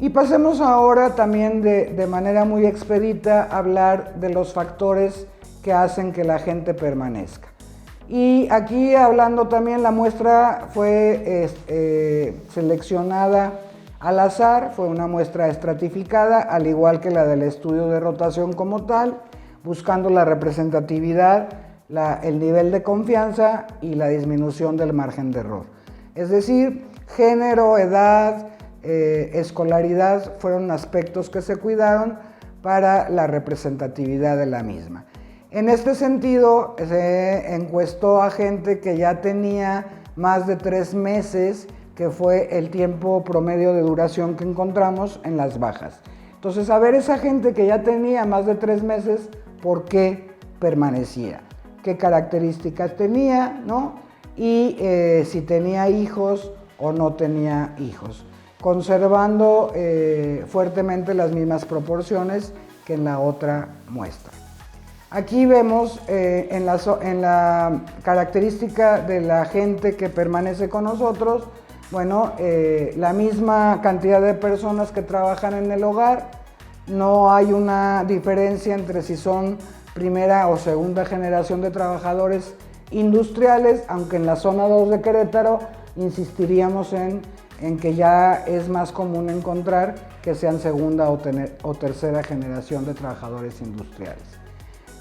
Y pasemos ahora también de manera muy expedita a hablar de los factores que hacen que la gente permanezca. Y aquí hablando también, la muestra fue seleccionada al azar, fue una muestra estratificada, al igual que la del estudio de rotación como tal, buscando la representatividad, el nivel de confianza y la disminución del margen de error. Es decir, género, edad, escolaridad fueron aspectos que se cuidaron para la representatividad de la misma. En este sentido, se encuestó a gente que ya tenía más de 3 meses, que fue el tiempo promedio de duración que encontramos en las bajas. Entonces, a ver, esa gente que ya tenía más de 3 meses, ¿por qué permanecía? ¿Qué características tenía, ¿no? Y si tenía hijos o no tenía hijos, conservando fuertemente las mismas proporciones que en la otra muestra. Aquí vemos en la característica de la gente que permanece con nosotros, bueno, la misma cantidad de personas que trabajan en el hogar, no hay una diferencia entre si son primera o segunda generación de trabajadores industriales, aunque en la zona 2 de Querétaro insistiríamos en que ya es más común encontrar que sean segunda o tercera generación de trabajadores industriales.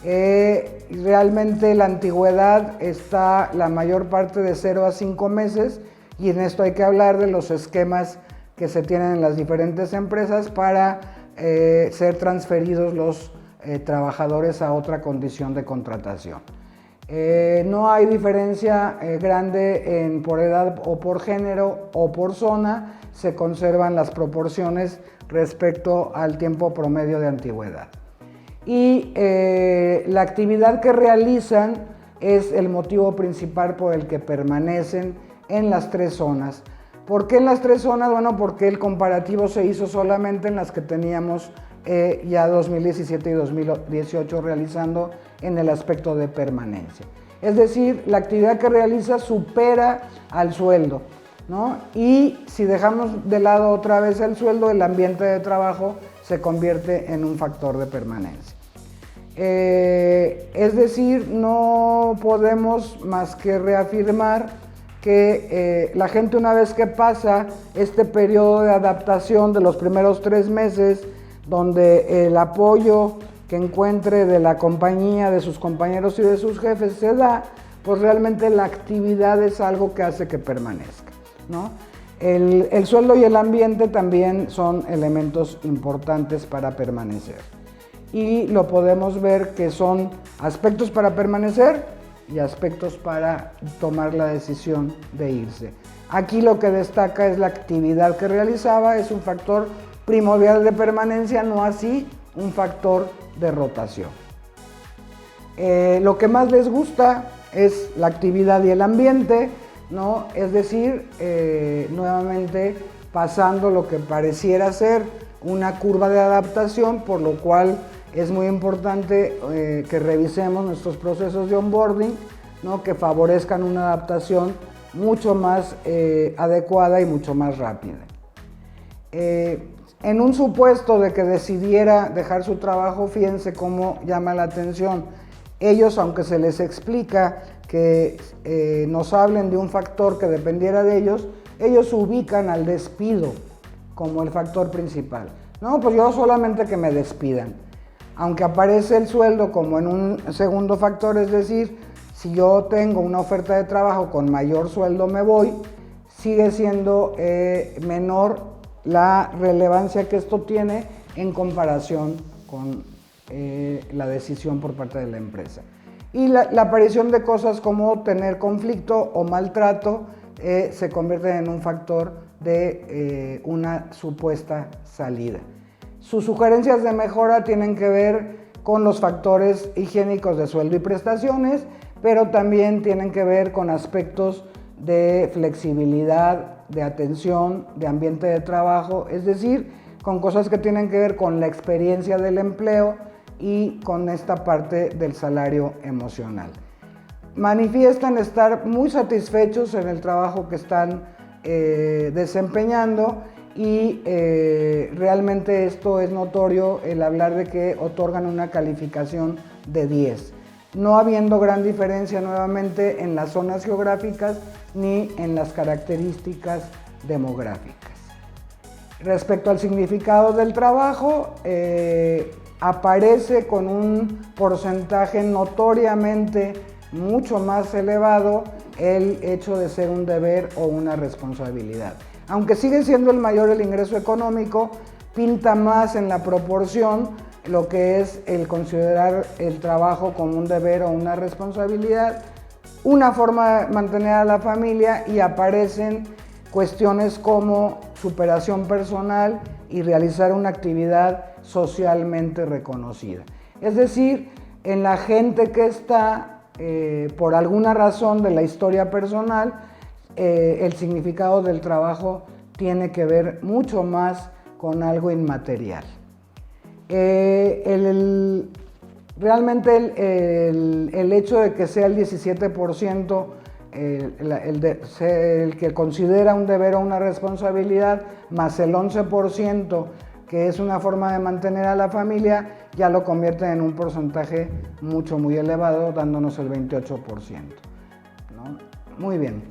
Realmente la antigüedad está la mayor parte de 0 a 5 meses y en esto hay que hablar de los esquemas que se tienen en las diferentes empresas para ser transferidos los trabajadores a otra condición de contratación. No hay diferencia grande por edad o por género o por zona, se conservan las proporciones respecto al tiempo promedio de antigüedad. Y la actividad que realizan es el motivo principal por el que permanecen en las 3 zonas. ¿Por qué en las 3 zonas? Bueno, porque el comparativo se hizo solamente en las que teníamos ya 2017 y 2018 realizando en el aspecto de permanencia. Es decir, la actividad que realiza supera al sueldo, ¿no? Y si dejamos de lado otra vez el sueldo, el ambiente de trabajo se convierte en un factor de permanencia. Es decir, no podemos más que reafirmar que la gente, una vez que pasa este periodo de adaptación de los primeros 3 meses, donde el apoyo que encuentre de la compañía, de sus compañeros y de sus jefes se da, pues realmente la actividad es algo que hace que permanezca, ¿no? El sueldo y el ambiente también son elementos importantes para permanecer. Y lo podemos ver que son aspectos para permanecer y aspectos para tomar la decisión de irse. Aquí lo que destaca es la actividad que realizaba, es un factor primordial de permanencia, no así un factor de rotación. Lo que más les gusta es la actividad y el ambiente, ¿no? Es decir, nuevamente pasando lo que pareciera ser una curva de adaptación, por lo cual es muy importante que revisemos nuestros procesos de onboarding, ¿no? Que favorezcan una adaptación mucho más adecuada y mucho más rápida. En un supuesto de que decidiera dejar su trabajo, fíjense cómo llama la atención. Ellos, aunque se les explica que nos hablen de un factor que dependiera de ellos, ellos ubican al despido como el factor principal. No, pues yo solamente que me despidan. Aunque aparece el sueldo como en un segundo factor, es decir, si yo tengo una oferta de trabajo con mayor sueldo me voy, sigue siendo menor la relevancia que esto tiene en comparación con la decisión por parte de la empresa. Y la aparición de cosas como tener conflicto o maltrato se convierten en un factor de una supuesta salida. Sus sugerencias de mejora tienen que ver con los factores higiénicos de sueldo y prestaciones, pero también tienen que ver con aspectos de flexibilidad, de atención, de ambiente de trabajo, es decir, con cosas que tienen que ver con la experiencia del empleo y con esta parte del salario emocional. Manifiestan estar muy satisfechos en el trabajo que están desempeñando y realmente esto es notorio el hablar de que otorgan una calificación de 10, no habiendo gran diferencia nuevamente en las zonas geográficas ni en las características demográficas. Respecto al significado del trabajo, aparece con un porcentaje notoriamente mucho más elevado el hecho de ser un deber o una responsabilidad. Aunque sigue siendo el mayor el ingreso económico, pinta más en la proporción lo que es el considerar el trabajo como un deber o una responsabilidad, una forma de mantener a la familia, y aparecen cuestiones como superación personal y realizar una actividad socialmente reconocida. Es decir, en la gente que está, por alguna razón de la historia personal, el significado del trabajo tiene que ver mucho más con algo inmaterial. Realmente el hecho de que sea el 17% el que considera un deber o una responsabilidad, más el 11% que es una forma de mantener a la familia, ya lo convierte en un porcentaje muy elevado, dándonos el 28%, ¿no? Muy bien.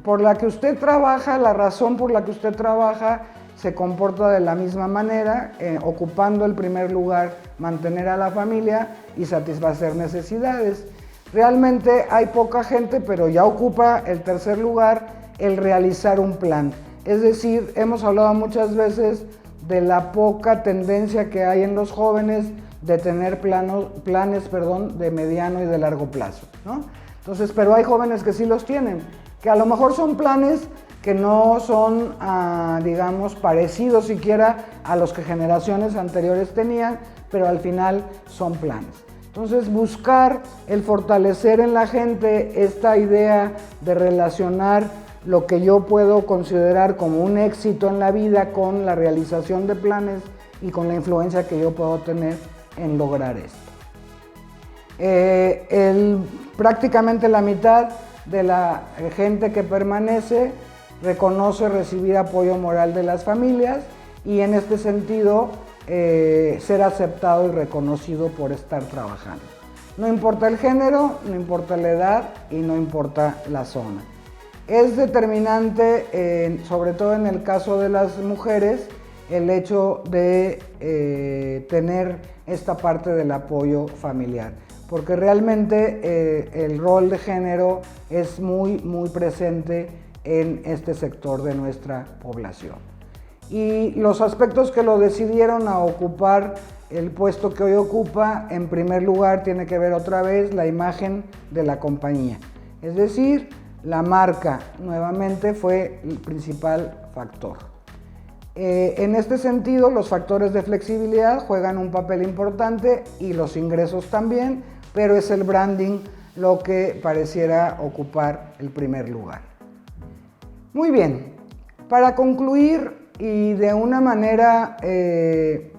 Por la que usted trabaja, la razón por la que usted trabaja se comporta de la misma manera, ocupando el primer lugar, mantener a la familia y satisfacer necesidades. Realmente hay poca gente, pero ya ocupa el tercer lugar, el realizar un plan. Es decir, hemos hablado muchas veces de la poca tendencia que hay en los jóvenes de tener planes de mediano y de largo plazo, ¿no? Entonces, pero hay jóvenes que sí los tienen, que a lo mejor son planes que no son, digamos, parecidos siquiera a los que generaciones anteriores tenían, pero al final son planes. Entonces, buscar el fortalecer en la gente esta idea de relacionar lo que yo puedo considerar como un éxito en la vida con la realización de planes y con la influencia que yo puedo tener en lograr esto. Prácticamente la mitad de la gente que permanece reconoce recibir apoyo moral de las familias y en este sentido ser aceptado y reconocido por estar trabajando. No importa el género, no importa la edad y no importa la zona. Es determinante, sobre todo en el caso de las mujeres, el hecho de tener esta parte del apoyo familiar, porque realmente el rol de género es muy presente en este sector de nuestra población. Y los aspectos que lo decidieron a ocupar el puesto que hoy ocupa, en primer lugar, tiene que ver otra vez la imagen de la compañía. Es decir, la marca nuevamente fue el principal factor. En este sentido, los factores de flexibilidad juegan un papel importante y los ingresos también, pero es el branding lo que pareciera ocupar el primer lugar. Muy bien, para concluir y de una manera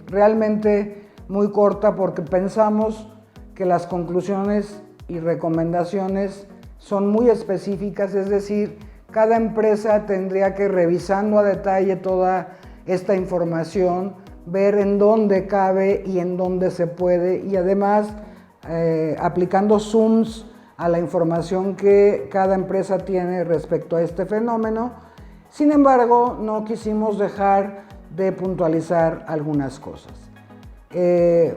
realmente muy corta, porque pensamos que las conclusiones y recomendaciones son muy específicas, es decir, cada empresa tendría que, revisando a detalle toda esta información, ver en dónde cabe y en dónde se puede, y además aplicando zooms a la información que cada empresa tiene respecto a este fenómeno. Sin embargo, no quisimos dejar de puntualizar algunas cosas. He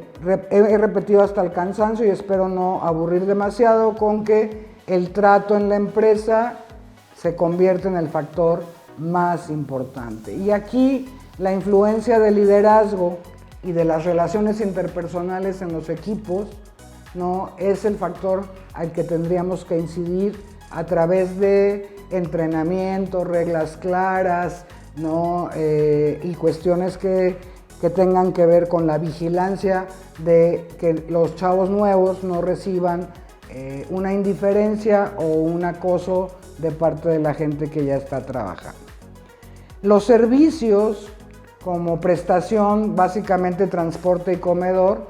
repetido hasta el cansancio y espero no aburrir demasiado con que el trato en la empresa se convierte en el factor más importante. Y aquí la influencia del liderazgo y de las relaciones interpersonales en los equipos, ¿no?, es el factor al que tendríamos que incidir a través de entrenamiento, reglas claras, ¿no?, y cuestiones que tengan que ver con la vigilancia de que los chavos nuevos no reciban una indiferencia o un acoso de parte de la gente que ya está trabajando. Los servicios como prestación, básicamente transporte y comedor,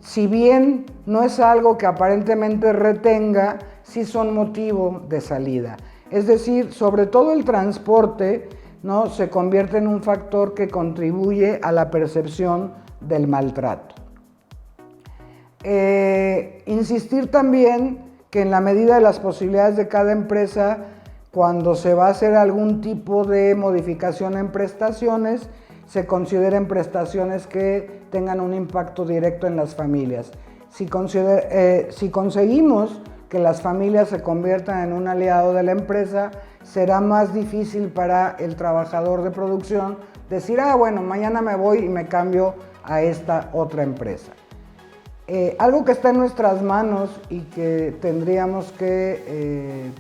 si bien no es algo que aparentemente retenga, sí son motivo de salida. Es decir, sobre todo el transporte, ¿no? Se convierte en un factor que contribuye a la percepción del maltrato. Insistir también que en la medida de las posibilidades de cada empresa, cuando se va a hacer algún tipo de modificación en prestaciones, se consideren prestaciones que tengan un impacto directo en las familias. Si conseguimos que las familias se conviertan en un aliado de la empresa, será más difícil para el trabajador de producción decir, bueno, mañana me voy y me cambio a esta otra empresa. Algo que está en nuestras manos y que tendríamos que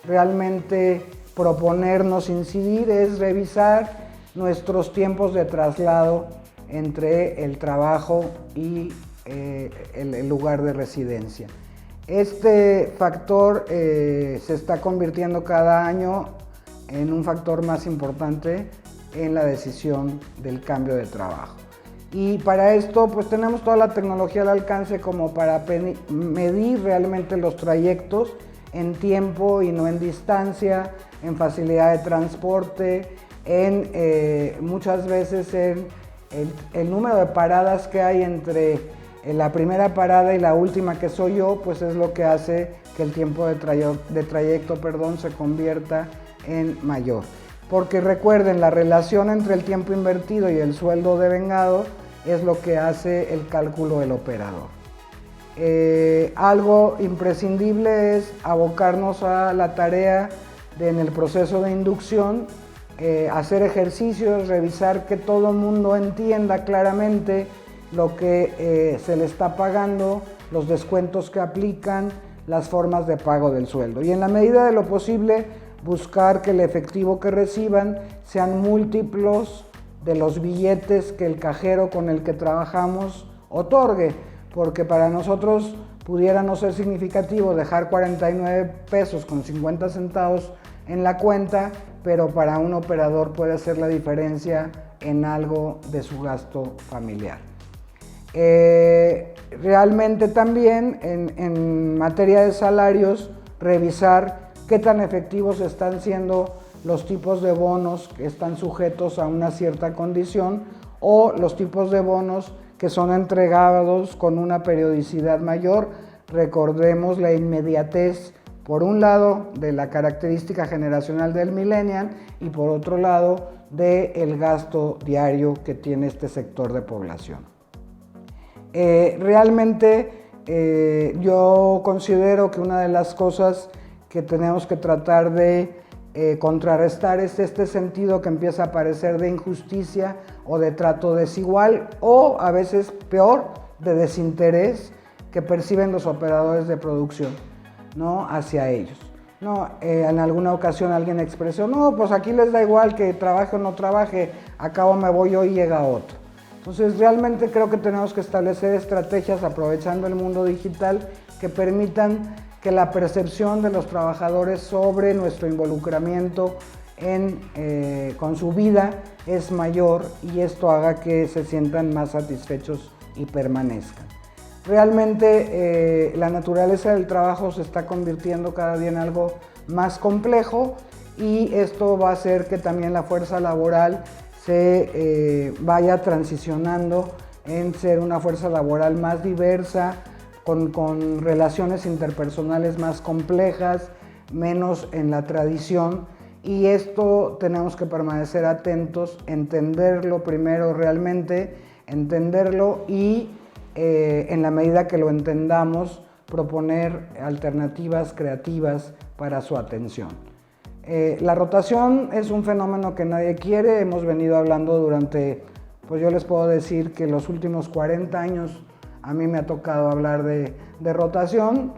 realmente proponernos incidir es revisar nuestros tiempos de traslado entre el trabajo y el lugar de residencia. Este factor se está convirtiendo cada año en un factor más importante en la decisión del cambio de trabajo. Y para esto pues tenemos toda la tecnología al alcance como para medir realmente los trayectos en tiempo y no en distancia, en facilidad de transporte, muchas veces en el número de paradas que hay entre la primera parada y la última, que soy yo, pues es lo que hace que el tiempo de trayecto se convierta en mayor. Porque recuerden, la relación entre el tiempo invertido y el sueldo devengado es lo que hace el cálculo del operador. Algo imprescindible es abocarnos a la tarea en el proceso de inducción, hacer ejercicios, revisar que todo el mundo entienda claramente lo que se le está pagando, los descuentos que aplican, las formas de pago del sueldo. Y en la medida de lo posible, buscar que el efectivo que reciban sean múltiplos de los billetes que el cajero con el que trabajamos otorgue, porque para nosotros pudiera no ser significativo dejar 49 pesos con 50 centavos en la cuenta, pero para un operador puede hacer la diferencia en algo de su gasto familiar. Realmente también en materia de salarios, revisar qué tan efectivos están siendo los tipos de bonos que están sujetos a una cierta condición o los tipos de bonos que son entregados con una periodicidad mayor. Recordemos la inmediatez, por un lado, de la característica generacional del millennial y por otro lado, del gasto diario que tiene este sector de población. Realmente yo considero que una de las cosas que tenemos que tratar de contrarrestar es este sentido que empieza a aparecer de injusticia o de trato desigual o a veces peor, de desinterés que perciben los operadores de producción, ¿no?, hacia ellos. En alguna ocasión alguien expresó, pues aquí les da igual que trabaje o no trabaje, acabo me voy yo y llega otro. Entonces realmente creo que tenemos que establecer estrategias aprovechando el mundo digital que permitan que la percepción de los trabajadores sobre nuestro involucramiento con su vida es mayor y esto haga que se sientan más satisfechos y permanezcan. Realmente la naturaleza del trabajo se está convirtiendo cada día en algo más complejo y esto va a hacer que también la fuerza laboral se vaya transicionando en ser una fuerza laboral más diversa, con relaciones interpersonales más complejas, menos en la tradición, y esto tenemos que permanecer atentos, entenderlo primero realmente, entenderlo y en la medida que lo entendamos, proponer alternativas creativas para su atención. La rotación es un fenómeno que nadie quiere, hemos venido hablando durante, pues yo les puedo decir que los últimos 40 años a mí me ha tocado hablar de rotación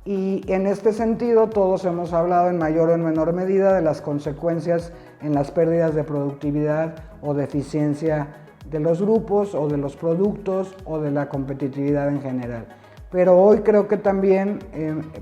y en este sentido todos hemos hablado en mayor o en menor medida de las consecuencias en las pérdidas de productividad o de eficiencia de los grupos o de los productos o de la competitividad en general. Pero hoy creo que también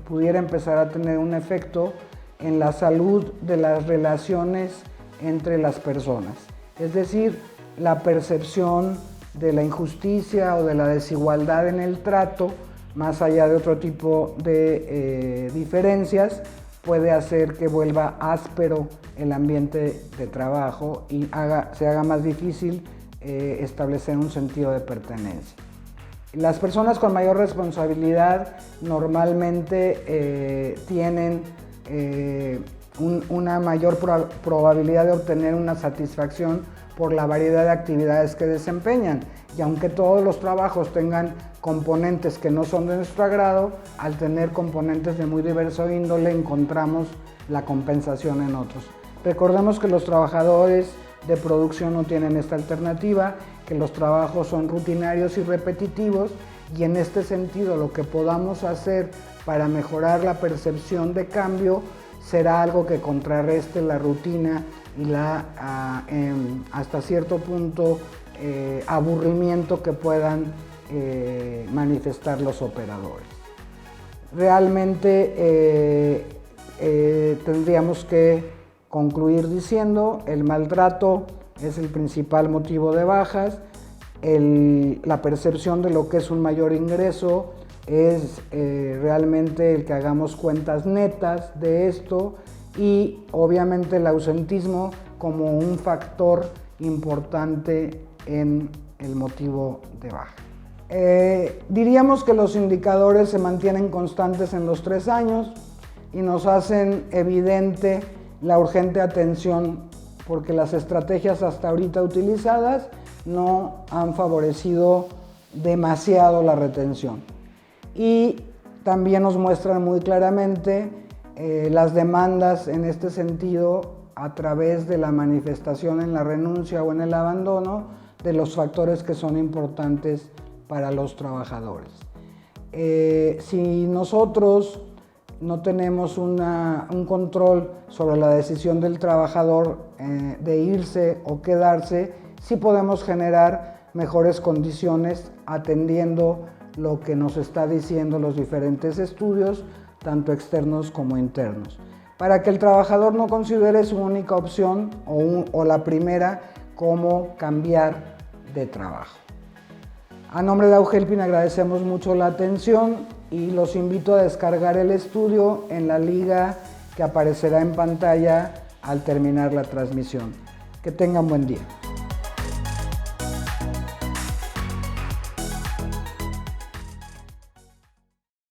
pudiera empezar a tener un efecto en la salud de las relaciones entre las personas. Es decir, la percepción de la injusticia o de la desigualdad en el trato, más allá de otro tipo de diferencias, puede hacer que vuelva áspero el ambiente de trabajo y se haga más difícil establecer un sentido de pertenencia. Las personas con mayor responsabilidad normalmente tienen una mayor probabilidad de obtener una satisfacción por la variedad de actividades que desempeñan. Y aunque todos los trabajos tengan componentes que no son de nuestro agrado, al tener componentes de muy diverso índole encontramos la compensación en otros. Recordemos que los trabajadores de producción no tienen esta alternativa, que los trabajos son rutinarios y repetitivos, y en este sentido lo que podamos hacer para mejorar la percepción de cambio será algo que contrarreste la rutina y hasta cierto punto aburrimiento que puedan manifestar los operadores. Realmente tendríamos que concluir diciendo el maltrato es el principal motivo de bajas, la percepción de lo que es un mayor ingreso es realmente el que hagamos cuentas netas de esto, y obviamente el ausentismo como un factor importante en el motivo de baja. Diríamos que los indicadores se mantienen constantes en los 3 años y nos hacen evidente la urgente atención porque las estrategias hasta ahorita utilizadas no han favorecido demasiado la retención. Y también nos muestran muy claramente las demandas en este sentido a través de la manifestación en la renuncia o en el abandono de los factores que son importantes para los trabajadores. Si nosotros no tenemos un control sobre la decisión del trabajador de irse o quedarse, sí podemos generar mejores condiciones atendiendo lo que nos está diciendo los diferentes estudios, tanto externos como internos, para que el trabajador no considere su única opción o la primera como cambiar de trabajo. A nombre de Augelpin agradecemos mucho la atención y los invito a descargar el estudio en la liga que aparecerá en pantalla al terminar la transmisión. Que tengan buen día.